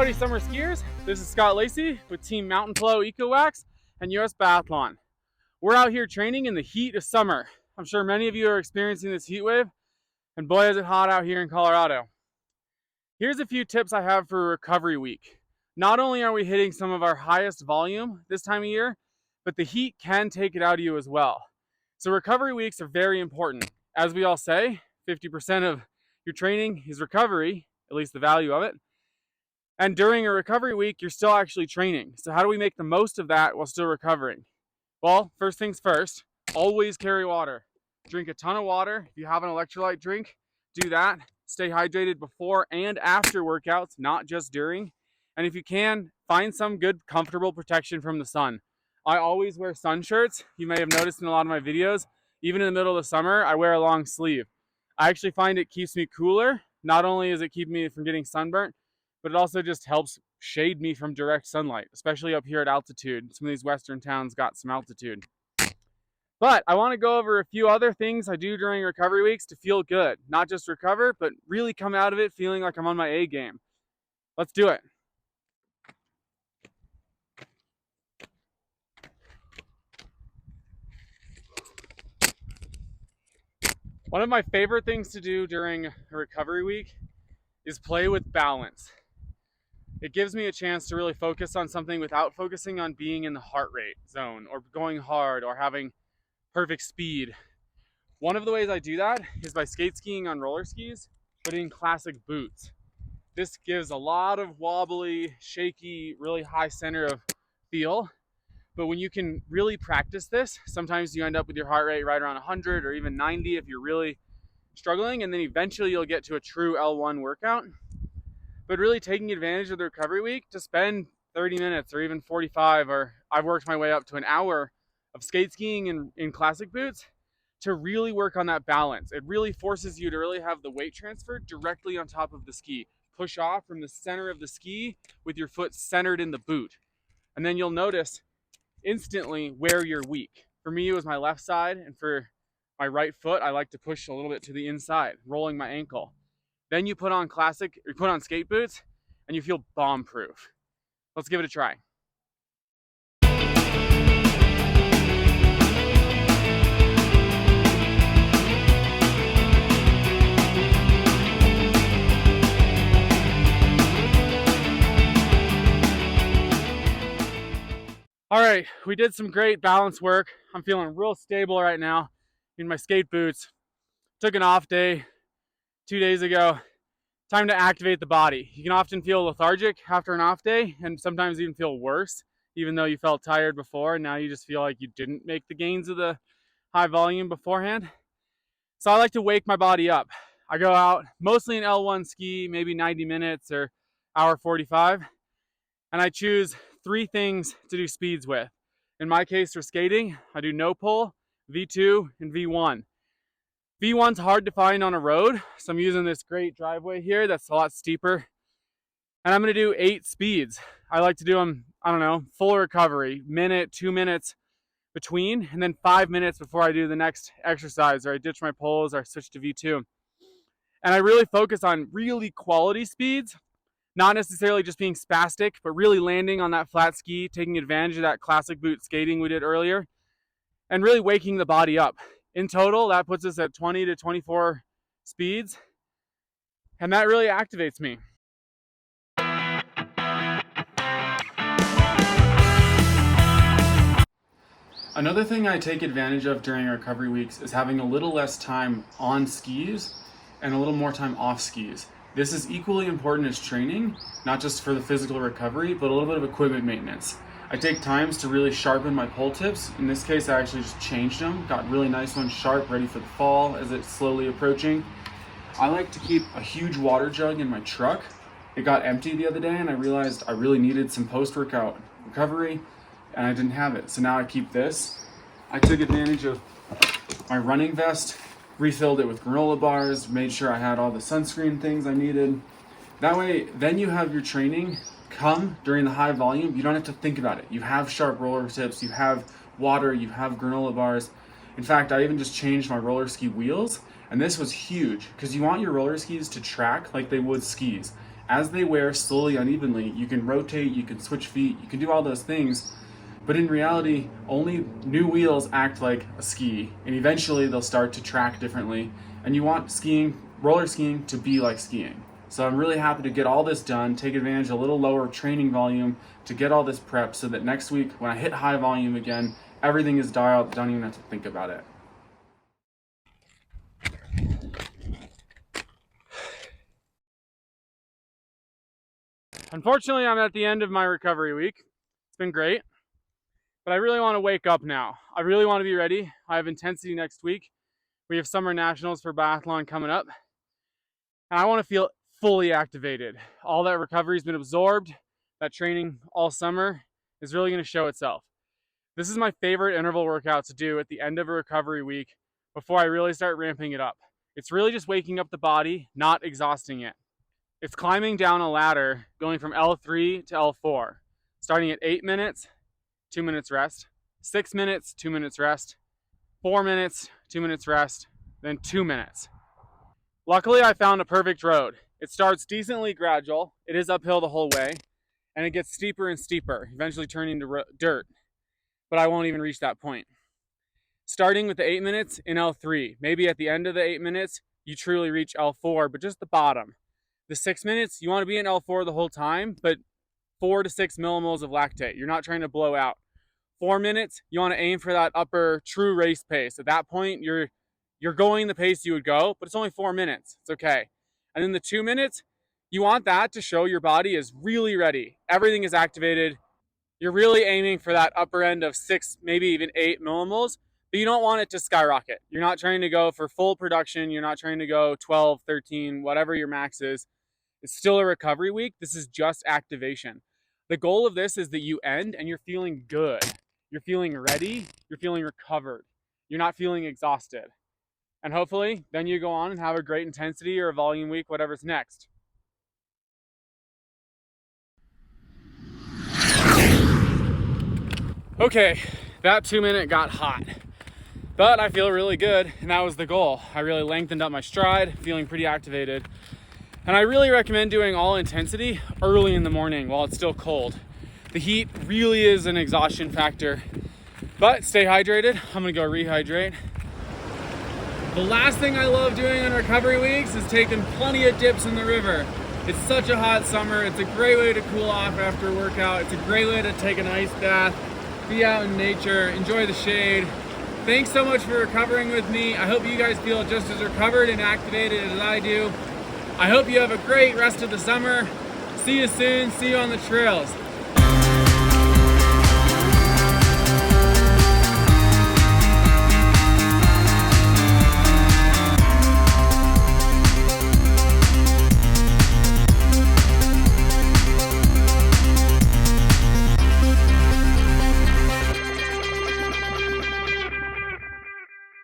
Howdy summer skiers, this is Scott Lacey with Team Mountain Flow EcoWax and US Biathlon. We're out here training in the heat of summer. I'm sure many of you are experiencing this heat wave, and boy is it hot out here in Colorado. Here's a few tips I have for recovery week. Not only are we hitting some of our highest volume this time of year, but the heat can take it out of you as well. So recovery weeks are very important. As we all say, 50% of your training is recovery, at least the value of it. And during a recovery week, you're still actually training. So how do we make the most of that while still recovering? Well, first things first, always carry water. Drink a ton of water. If you have an electrolyte drink, do that. Stay hydrated before and after workouts, not just during. And if you can, find some good, comfortable protection from the sun. I always wear sun shirts. You may have noticed in a lot of my videos, even in the middle of the summer, I wear a long sleeve. I actually find it keeps me cooler. Not only does it keep me from getting sunburnt, but it also just helps shade me from direct sunlight, especially up here at altitude. Some of these western towns got some altitude. But I want to go over a few other things I do during recovery weeks to feel good. Not just recover, but really come out of it feeling like I'm on my A game. Let's do it. One of my favorite things to do during a recovery week is play with balance. It gives me a chance to really focus on something without focusing on being in the heart rate zone or going hard or having perfect speed. One of the ways I do that is by skate skiing on roller skis, but in classic boots. This gives a lot of wobbly, shaky, really high center of feel. But when you can really practice this, sometimes you end up with your heart rate right around 100 or even 90 if you're really struggling, and then eventually you'll get to a true L1 workout. But really taking advantage of the recovery week to spend 30 minutes or even 45, or I've worked my way up to an hour of skate skiing in classic boots to really work on that balance. It really forces you to really have the weight transfer directly on top of the ski. Push off from the center of the ski with your foot centered in the boot. And then you'll notice instantly where you're weak. For me, it was my left side, and for my right foot, I like to push a little bit to the inside, rolling my ankle. Then you put on skate boots and you feel bomb proof. Let's give it a try. All right, we did some great balance work. I'm feeling real stable right now in my skate boots. Took an off day 2 days ago. Time to activate the body. You can often feel lethargic after an off day and sometimes even feel worse, even though you felt tired before. And now you just feel like you didn't make the gains of the high volume beforehand. So I like to wake my body up. I go out mostly in L1 ski, maybe 90 minutes or hour 45. And I choose 3 things to do speeds with. In my case for skating, I do no pull, V2, and V1. V1's hard to find on a road, so I'm using this great driveway here that's a lot steeper. And I'm gonna do 8 speeds. I like to do them, full recovery, minute, 2 minutes between, and then 5 minutes before I do the next exercise, or I ditch my pulls, or I switch to V2. And I really focus on really quality speeds, not necessarily just being spastic, but really landing on that flat ski, taking advantage of that classic boot skating we did earlier, and really waking the body up. In total, that puts us at 20 to 24 speeds, and that really activates me. Another thing I take advantage of during recovery weeks is having a little less time on skis and a little more time off skis. This is equally important as training, not just for the physical recovery, but a little bit of equipment maintenance. I take times to really sharpen my pole tips. In this case, I actually just changed them, got really nice ones sharp, ready for the fall as it's slowly approaching. I like to keep a huge water jug in my truck. It got empty the other day and I realized I really needed some post-workout recovery and I didn't have it. So now I keep this. I took advantage of my running vest, refilled it with granola bars, made sure I had all the sunscreen things I needed. That way, then you have your training come during the high volume. You don't have to think about it. You have sharp roller tips, you have water, you have granola bars. In fact, I even just changed my roller ski wheels, and this was huge because you want your roller skis to track like they would skis. As they wear slowly, unevenly, you can rotate, you can switch feet, you can do all those things. But in reality, only new wheels act like a ski, and eventually they'll start to track differently. And you want skiing, roller skiing, to be like skiing. So I'm really happy to get all this done, take advantage of a little lower training volume to get all this prep so that next week when I hit high volume again, everything is dialed, don't even have to think about it. Unfortunately, I'm at the end of my recovery week. It's been great, but I really want to wake up now. I really want to be ready. I have intensity next week. We have summer nationals for biathlon coming up, and I want to feel fully activated. All that recovery has been absorbed. That training all summer is really going to show itself. This is my favorite interval workout to do at the end of a recovery week before I really start ramping it up. It's really just waking up the body, not exhausting it. It's climbing down a ladder going from L3 to L4, starting at 8 minutes, 2 minutes rest, 6 minutes, 2 minutes rest, 4 minutes, 2 minutes rest, then 2 minutes. Luckily, I found a perfect road. It starts decently gradual, it is uphill the whole way, and it gets steeper and steeper, eventually turning to dirt, but I won't even reach that point. Starting with the 8 minutes in L3, maybe at the end of the 8 minutes, you truly reach L4, but just the bottom. The 6 minutes, you want to be in L4 the whole time, but 4 to 6 millimoles of lactate. You're not trying to blow out. 4 minutes, you want to aim for that upper true race pace. At that point, you're going the pace you would go, but it's only 4 minutes. It's okay. And then the 2 minutes, you want that to show your body is really ready. Everything is activated. You're really aiming for that upper end of 6, maybe even 8 millimoles, but you don't want it to skyrocket. You're not trying to go for full production. You're not trying to go 12, 13, whatever your max is. It's still a recovery week. This is just activation. The goal of this is that you end and you're feeling good. You're feeling ready. You're feeling recovered. You're not feeling exhausted. And hopefully then you go on and have a great intensity or a volume week, whatever's next. Okay, that 2 minute got hot, but I feel really good, and that was the goal. I really lengthened up my stride, feeling pretty activated. And I really recommend doing all intensity early in the morning while it's still cold. The heat really is an exhaustion factor, but stay hydrated. I'm gonna go rehydrate. The last thing I love doing on recovery weeks is taking plenty of dips in the river. It's such a hot summer. It's a great way to cool off after a workout. It's a great way to take an ice bath, be out in nature, enjoy the shade. Thanks so much for recovering with me. I hope you guys feel just as recovered and activated as I do. I hope you have a great rest of the summer. See you soon. See you on the trails.